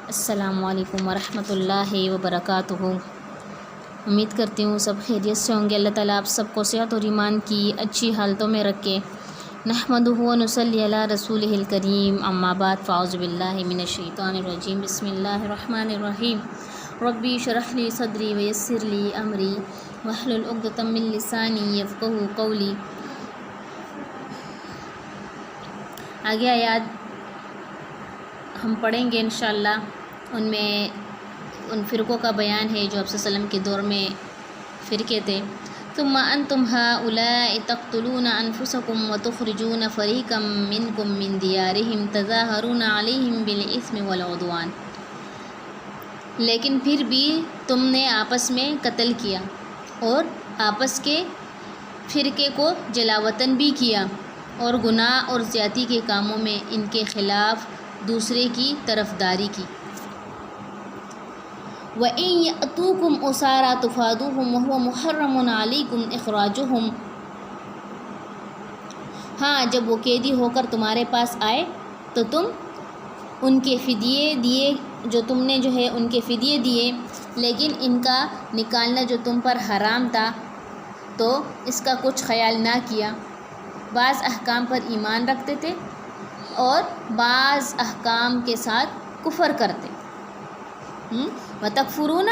السلام علیکم ورحمۃ اللہ وبرکاتہ۔ امید کرتی ہوں سب خیریت سے ہوں گے۔ اللہ تعالیٰ آپ سب کو صحت اور ایمان کی اچھی حالتوں میں رکھے۔ نحمدہ و نصلی علی رسولہ الکریم، اما بعد، فاعوذ باللہ من الشیطان الرجیم، بسم اللہ الرحمن الرحیم۔ ربی اشرح لی صدری ویسر لی امری واحلل عقدۃ من لسانی یفقہوا قولی۔ آگے آیات ہم پڑھیں گے انشاءاللہ۔ ان میں ان فرقوں کا بیان ہے جو آپ صلی اللہ علیہ وسلم کے دور میں فرقے تھے۔ ثم انتم هؤلاء تقتلون انفسکم وتخرجون فریقا منکم من دیارہم تظاہرون علیہم بالاثم والعدوان۔ لیکن پھر بھی تم نے آپس میں قتل کیا اور آپس کے فرقے کو جلا وطن بھی کیا اور گناہ اور زیادتی کے کاموں میں ان کے خلاف دوسرے کی طرفداری کی۔ وَإِن يَأْتُوكُمْ أُسَارَىٰ تُفَادُوهُمْ وَهُوَ مُحَرَّمٌ عَلَيْكُمْ إِخْرَاجُهُمْ۔ ہاں، جب وہ قیدی ہو کر تمہارے پاس آئے تو تم ان کے فدیے دیے، ان کے فدیے دیے، لیکن ان کا نکالنا جو تم پر حرام تھا تو اس کا کچھ خیال نہ کیا۔ بعض احکام پر ایمان رکھتے تھے اور بعض احکام کے ساتھ کفر کرتے۔ وَتَكْفُرُونَ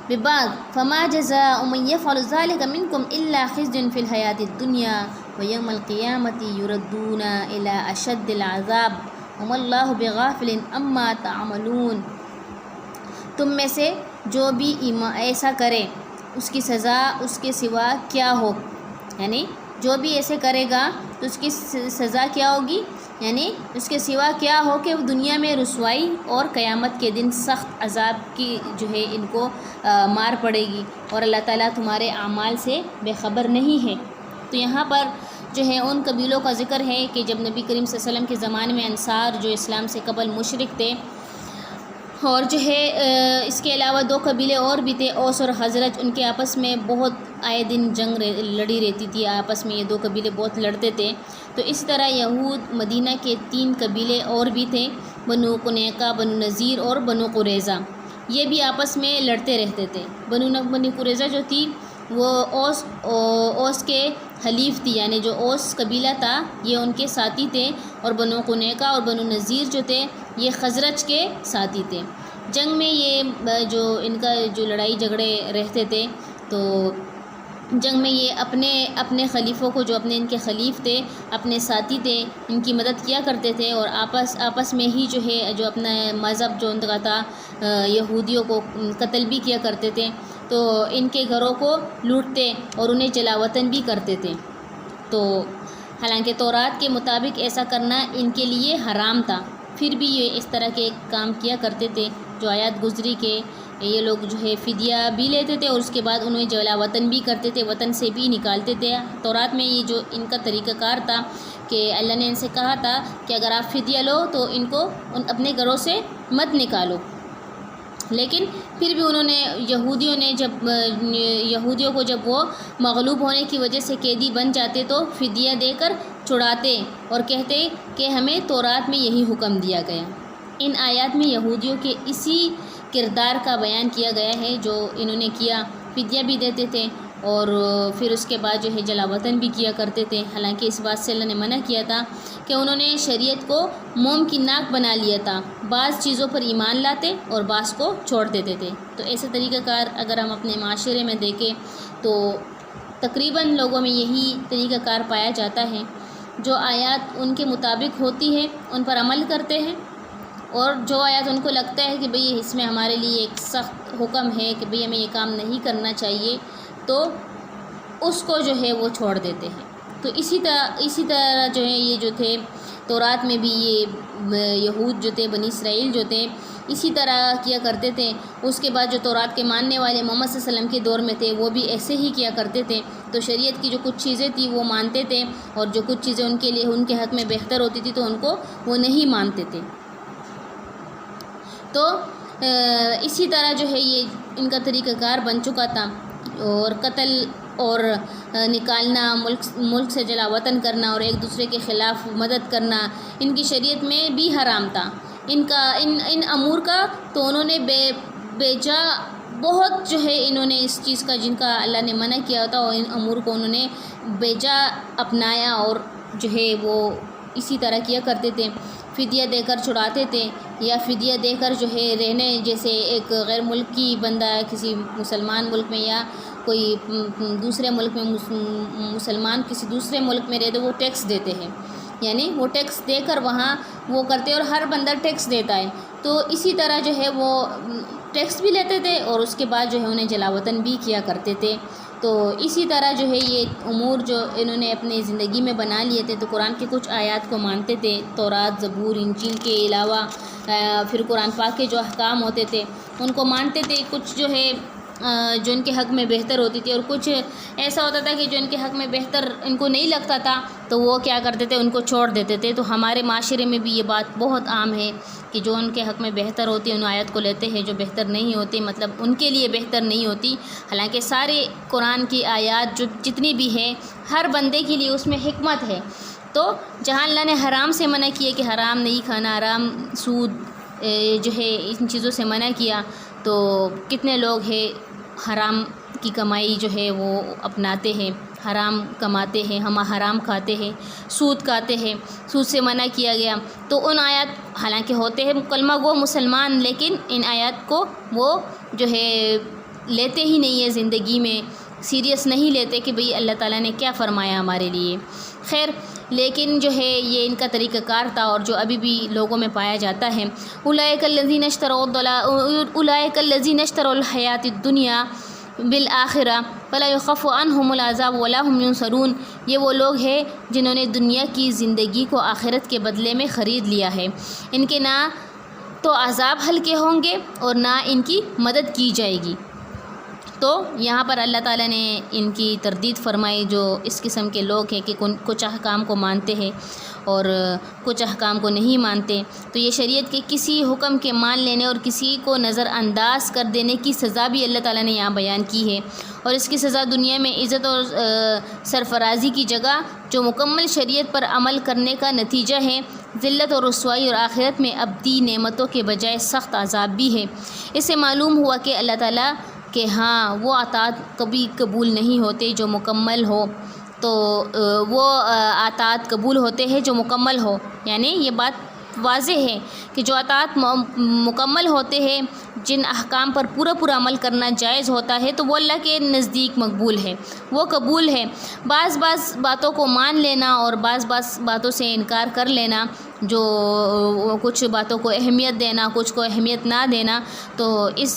بِبَعْضٍ فَمَا جَزَاءُ مَن يَفْعَلُ ذَلِكَ مِنكُمْ إِلَّا خِزْيٌ فِي الْحَيَاةِ الدُّنْيَا وَيَوْمَ الْقِيَامَةِ يُرَدُّونَ إِلَىٰ أَشَدِّ الْعَذَابِ وَمَا اللَّهُ بِغَافِلٍ عَمَّا تَعْمَلُونَ۔ تم میں سے جو بھی ایسا کرے اس کی سزا اس کے سوا کیا ہو، یعنی جو بھی ایسے کرے گا تو اس کی سزا کیا ہوگی، یعنی اس کے سوا کیا ہو کہ وہ دنیا میں رسوائی اور قیامت کے دن سخت عذاب کی ان کو مار پڑے گی، اور اللہ تعالیٰ تمہارے اعمال سے بے خبر نہیں ہے۔ تو یہاں پر ان قبیلوں کا ذکر ہے کہ جب نبی کریم صلی اللہ علیہ وسلم کے زمانے میں انصار جو اسلام سے قبل مشرک تھے، اور اس کے علاوہ دو قبیلے اور بھی تھے، اوس اور خزرج، ان کے آپس میں بہت آئے دن جنگ لڑی رہتی تھی، آپس میں یہ دو قبیلے بہت لڑتے تھے۔ تو اس طرح یہود مدینہ کے 3 قبیلے اور بھی تھے، بنو قنیقہ، بنو نذیر اور بنو قریظہ، یہ بھی آپس میں لڑتے رہتے تھے۔ بنو قریظہ جو تھی وہ اوس کے حلیف تھی، یعنی جو اوس قبیلہ تھا یہ ان کے ساتھی تھے، اور بنو قنیقہ اور بنو نذیر جو تھے یہ خزرج کے ساتھی تھے۔ جنگ میں یہ ان کا لڑائی جھگڑے رہتے تھے، تو جنگ میں یہ اپنے خلیفوں کو، جو ان کے خلیف تھے، اپنے ساتھی تھے، ان کی مدد کیا کرتے تھے، اور آپس میں ہی جو اپنا مذہب جو ان کا تھا یہودیوں کو قتل بھی کیا کرتے تھے، تو ان کے گھروں کو لوٹتے اور انہیں جلا وطن بھی کرتے تھے۔ تو حالانکہ تورات کے مطابق ایسا کرنا ان کے لیے حرام تھا، پھر بھی یہ اس طرح کے کام کیا کرتے تھے، جو آیات گزری کہ یہ لوگ فدیہ بھی لیتے تھے اور اس کے بعد انہیں جلا وطن بھی کرتے تھے، وطن سے بھی نکالتے تھے۔ تورات میں یہ ان کا طریقہ کار تھا کہ اللہ نے ان سے کہا تھا کہ اگر آپ فدیہ لو تو ان کو اپنے گھروں سے مت نکالو، لیکن پھر بھی انہوں نے یہودیوں کو جب وہ مغلوب ہونے کی وجہ سے قیدی بن جاتے تو فدیہ دے کر چھڑاتے اور کہتے کہ ہمیں تورات میں یہی حکم دیا گیا۔ ان آیات میں یہودیوں کے اسی کردار کا بیان کیا گیا ہے جو انہوں نے کیا، فدیہ بھی دیتے تھے اور پھر اس کے بعد جلا وطن بھی کیا کرتے تھے۔ حالانکہ اس بات سے اللہ نے منع کیا تھا کہ انہوں نے شریعت کو موم کی ناک بنا لیا تھا، بعض چیزوں پر ایمان لاتے اور بعض کو چھوڑ دیتے تھے۔ تو ایسے طریقہ کار اگر ہم اپنے معاشرے میں دیکھیں تو تقریباً لوگوں میں یہی طریقہ کار پایا جاتا ہے، جو آیات ان کے مطابق ہوتی ہے ان پر عمل کرتے ہیں، اور جو آیات ان کو لگتا ہے کہ بھئی اس میں ہمارے لیے ایک سخت حکم ہے کہ بھئی ہمیں یہ کام نہیں کرنا چاہیے، تو اس کو وہ چھوڑ دیتے ہیں۔ تو اسی طرح یہ تھے تورات میں بھی یہ یہود جو تھے، بنی اسرائیل جو تھے، اسی طرح کیا کرتے تھے۔ اس کے بعد جو تورات کے ماننے والے محمد صلی اللہ علیہ وسلم کے دور میں تھے وہ بھی ایسے ہی کیا کرتے تھے۔ تو شریعت کی جو کچھ چیزیں تھیں وہ مانتے تھے، اور جو کچھ چیزیں ان کے حق میں بہتر ہوتی تھی تو ان کو وہ نہیں مانتے تھے۔ تو اسی طرح یہ ان کا طریقہ کار بن چکا تھا، اور قتل اور نکالنا، ملک سے جلا وطن کرنا اور ایک دوسرے کے خلاف مدد کرنا ان کی شریعت میں بھی حرام تھا۔ ان امور کا، تو انہوں نے بے جا بہت جو ہے انہوں نے اس چیز کا جن کا اللہ نے منع کیا ہوتا اور ان امور کو انہوں نے بے جا اپنایا، اور جو ہے وہ اسی طرح کیا کرتے تھے، فدیہ دے کر چھڑاتے تھے، یا فدیہ دے کر جو ہے رہنے، جیسے ایک غیر ملکی بندہ کسی مسلمان ملک میں یا کوئی دوسرے ملک میں مسلمان کسی دوسرے ملک میں رہتے، وہ ٹیکس دیتے ہیں، یعنی وہ ٹیکس دے کر وہاں وہ کرتے، اور ہر بندہ ٹیکس دیتا ہے، تو اسی طرح جو ہے وہ ٹیکس بھی لیتے تھے اور اس کے بعد جو ہے انہیں جلا وطن بھی کیا کرتے تھے۔ تو اسی طرح جو ہے یہ امور جو انہوں نے اپنی زندگی میں بنا لیے تھے، تو قرآن کے کچھ آیات کو مانتے تھے، تورات، زبور، انجیل کے علاوہ پھر قرآن پاک کے جو احکام ہوتے تھے ان کو مانتے تھے، کچھ جو ہے جو ان کے حق میں بہتر ہوتی تھی، اور کچھ ایسا ہوتا تھا کہ جو ان کے حق میں بہتر ان کو نہیں لگتا تھا تو وہ کیا کرتے تھے، ان کو چھوڑ دیتے تھے۔ تو ہمارے معاشرے میں بھی یہ بات بہت عام ہے کہ جو ان کے حق میں بہتر ہوتی ہے ان آیت کو لیتے ہیں، جو بہتر نہیں ہوتی مطلب ان کے لیے بہتر نہیں ہوتی، حالانکہ سارے قرآن کی آیات جو جتنی بھی ہیں ہر بندے کے لیے اس میں حکمت ہے۔ تو جہاں اللہ نے حرام سے منع کیا کہ حرام نہیں کھانا، حرام سود جو ہے ان چیزوں سے منع کیا، تو کتنے لوگ ہیں حرام کی کمائی جو ہے وہ اپناتے ہیں، حرام کماتے ہیں، ہم حرام کھاتے ہیں، سود کھاتے ہیں، سود سے منع کیا گیا۔ تو ان آیات حالانکہ ہوتے ہیں کلمہ گو مسلمان، لیکن ان آیات کو وہ جو ہے لیتے ہی نہیں ہے، زندگی میں سیریس نہیں لیتے کہ بھئی اللہ تعالیٰ نے کیا فرمایا ہمارے لیے۔ خیر، لیکن جو ہے یہ ان کا طریقہ کار تھا اور جو ابھی بھی لوگوں میں پایا جاتا ہے۔ اولئک الذین اشتروا الحیات الدنیا بالآخرہ فلا یخفف عنہم العذاب ولا هم ینصرون، یہ وہ لوگ ہیں جنہوں نے دنیا کی زندگی کو آخرت کے بدلے میں خرید لیا ہے، ان کے نہ تو عذاب ہلکے ہوں گے اور نہ ان کی مدد کی جائے گی۔ تو یہاں پر اللہ تعالیٰ نے ان کی تردید فرمائی جو اس قسم کے لوگ ہیں کہ کچھ احکام کو مانتے ہیں اور کچھ احکام کو نہیں مانتے۔ تو یہ شریعت کے کسی حکم کے مان لینے اور کسی کو نظر انداز کر دینے کی سزا بھی اللہ تعالیٰ نے یہاں بیان کی ہے، اور اس کی سزا دنیا میں عزت اور سرفرازی کی جگہ جو مکمل شریعت پر عمل کرنے کا نتیجہ ہے، ذلت اور رسوائی، اور آخرت میں ابدی نعمتوں کے بجائے سخت عذاب بھی ہے۔ اس سے معلوم ہوا کہ اللہ تعالیٰ کہ ہاں وہ اطاعت کبھی قبول نہیں ہوتے جو مکمل ہو، تو وہ اطاعت قبول ہوتے ہیں جو مکمل ہو، یعنی یہ بات واضح ہے کہ جو اطاعت مکمل ہوتے ہیں، جن احکام پر پورا عمل کرنا جائز ہوتا ہے، تو وہ اللہ کے نزدیک مقبول ہے، وہ قبول ہے۔ بعض باتوں کو مان لینا اور بعض باتوں سے انکار کر لینا، جو کچھ باتوں کو اہمیت دینا، کچھ کو اہمیت نہ دینا، تو اس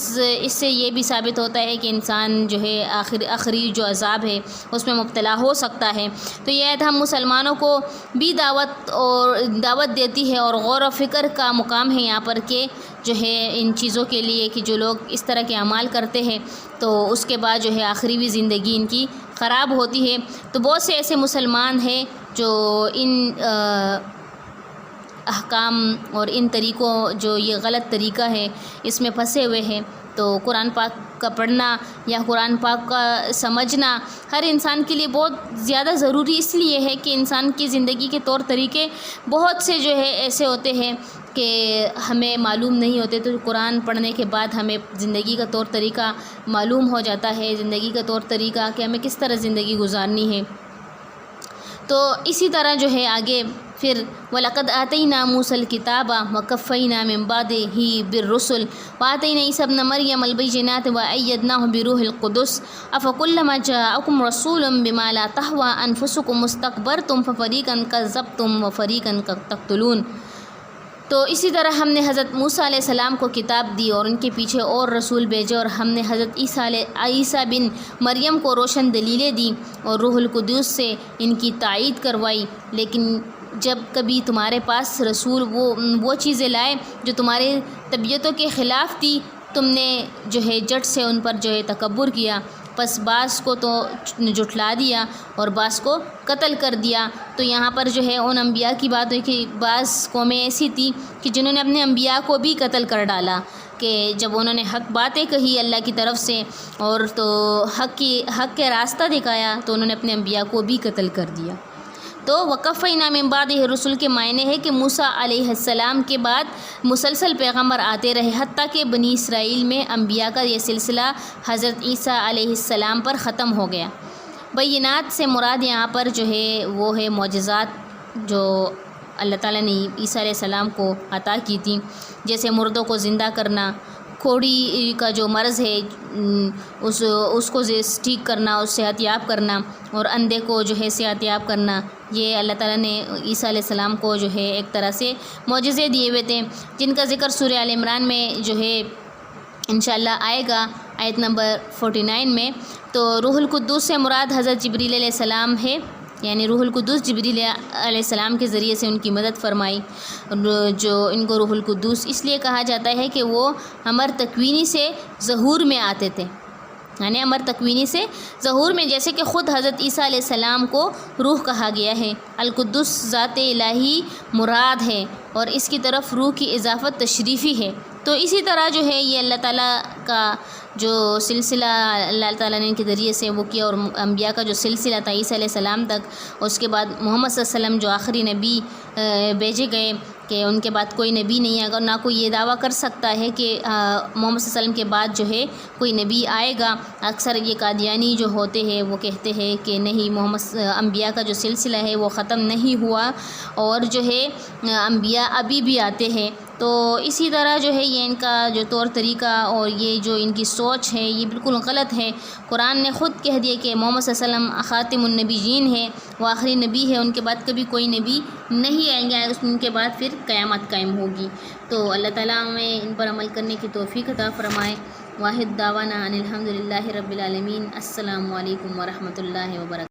سے یہ بھی ثابت ہوتا ہے کہ انسان جو ہے آخری جو عذاب ہے اس میں مبتلا ہو سکتا ہے۔ تو یہ آیت ہم مسلمانوں کو بھی دعوت دیتی ہے، اور غور و فکر کا مقام ہے یہاں پر کہ جو ہے ان چیزوں کے لیے کہ جو لوگ اس طرح کے اعمال کرتے ہیں تو اس کے بعد جو ہے آخری بھی زندگی ان کی خراب ہوتی ہے۔ تو بہت سے ایسے مسلمان ہیں جو ان احکام اور ان طریقوں جو یہ غلط طریقہ ہے اس میں پھنسے ہوئے ہیں۔ تو قرآن پاک کا پڑھنا یا قرآن پاک کا سمجھنا ہر انسان کے لیے بہت زیادہ ضروری اس لیے ہے کہ انسان کی زندگی کے طور طریقے بہت سے جو ہے ایسے ہوتے ہیں کہ ہمیں معلوم نہیں ہوتے، تو قرآن پڑھنے کے بعد ہمیں زندگی کا طور طریقہ معلوم ہو جاتا ہے، زندگی کا طور طریقہ کہ ہمیں کس طرح زندگی گزارنی ہے۔ تو اسی طرح جو ہے آگے پھر وَلَقَدْ آتَيْنَا مُوسَى الْكِتَابَ وَكَفَّيْنَا مِن بَعْدِهِ بِالرُّسُلِ وَآتَيْنَا عِيسَى ابْنَ مَرْيَمَ الْبَيِّنَاتِ وَأَيَّدْنَاهُ بِرُوحِ الْقُدُسِ أَفَكُلَّمَا جَاءَكُمْ رَسُولٌ بِمَا لَا تَهْوَىٰ أَنفُسُكُمُ اسْتَكْبَرْتُمْ فَفَرِيقًا كَذَّبْتُمْ وَفَرِيقًا تَقْتُلُونَ۔ تو اسی طرح ہم نے حضرت موسیٰ علیہ السلام کو کتاب دی اور ان کے پیچھے اور رسول بھیجے، اور ہم نے حضرت عیسیٰ بن مریم کو روشن دلیلیں دیں اور روح القدس سے ان کی تائید کروائی، لیکن جب کبھی تمہارے پاس رسول وہ چیزیں لائے جو تمہارے طبیعتوں کے خلاف تھی، تم نے جو ہے جٹ سے ان پر جو ہے تکبر کیا، پس بعض کو تو جھٹلا دیا اور بعض کو قتل کر دیا۔ تو یہاں پر جو ہے ان انبیاء کی بات ہوئی کہ بعض قومیں ایسی تھی کہ جنہوں نے اپنے انبیاء کو بھی قتل کر ڈالا، کہ جب انہوں نے حق باتیں کہی اللہ کی طرف سے اور تو حق کے راستہ دکھایا تو انہوں نے اپنے انبیاء کو بھی قتل کر دیا۔ تو وقفینا من بعدہ رسول کے معنی ہے کہ موسیٰ علیہ السلام کے بعد مسلسل پیغمبر آتے رہے، حتیٰ کہ بنی اسرائیل میں انبیاء کا یہ سلسلہ حضرت عیسیٰ علیہ السلام پر ختم ہو گیا۔ بینات سے مراد یہاں پر جو ہے وہ ہے معجزات جو اللہ تعالیٰ نے عیسیٰ علیہ السلام کو عطا کی تھیں، جیسے مردوں کو زندہ کرنا، کھوڑی کا جو مرض ہے اس کو ٹھیک کرنا، اس صحت یاب کرنا، اور اندھے کو جو ہے صحت یاب کرنا۔ یہ اللہ تعالیٰ نے عیسیٰ علیہ السلام کو جو ہے ایک طرح سے معجزے دیے ہوئے تھے، جن کا ذکر سورہ آل عمران میں جو ہے انشاءاللہ آئے گا، آیت نمبر 49 میں۔ تو روح القدس سے مراد حضرت جبریل علیہ السلام ہے، یعنی روح القدس جبریل علیہ السلام کے ذریعے سے ان کی مدد فرمائی، جو ان کو روح القدس اس لیے کہا جاتا ہے کہ وہ امر تکوینی سے ظہور میں آتے تھے، یعنی امر تکوینی سے ظہور میں، جیسے کہ خود حضرت عیسیٰ علیہ السلام کو روح کہا گیا ہے۔ القدس ذات الہی مراد ہے اور اس کی طرف روح کی اضافت تشریفی ہے۔ تو اسی طرح جو ہے یہ اللہ تعالیٰ کا جو سلسلہ اللہ تعالیٰ نے ان کے ذریعے سے وہ کیا، اور انبیاء کا جو سلسلہ تھا عیسیٰ علیہ السلام تک، اس کے بعد محمد صلی اللہ علیہ وسلم جو آخری نبی بھیجے گئے، کہ ان کے بعد کوئی نبی نہیں آئے گا، نہ کوئی یہ دعویٰ کر سکتا ہے کہ محمد صلی اللہ علیہ وسلم کے بعد جو ہے کوئی نبی آئے گا۔ اکثر یہ قادیانی جو ہوتے ہیں وہ کہتے ہیں کہ نہیں، انبیاء کا جو سلسلہ ہے وہ ختم نہیں ہوا، اور جو ہے انبیاء ابھی بھی آتے ہیں۔ تو اسی طرح جو ہے یہ ان کا جو طور طریقہ اور یہ جو ان کی سوچ ہے یہ بالکل غلط ہے۔ قرآن نے خود کہہ دیا کہ محمد صلی اللہ علیہ وسلم خاتم النبیین ہے، وہ آخری نبی ہے، ان کے بعد کبھی کوئی نبی نہیں آئیں گے، ان کے بعد پھر قیامت قائم ہوگی۔ تو اللہ تعالیٰ ہمیں ان پر عمل کرنے کی توفیق عطا فرمائے۔ واحد دعوانا ان الحمد للہ رب العالمین۔ السلام علیکم ورحمۃ اللہ وبرکاتہ۔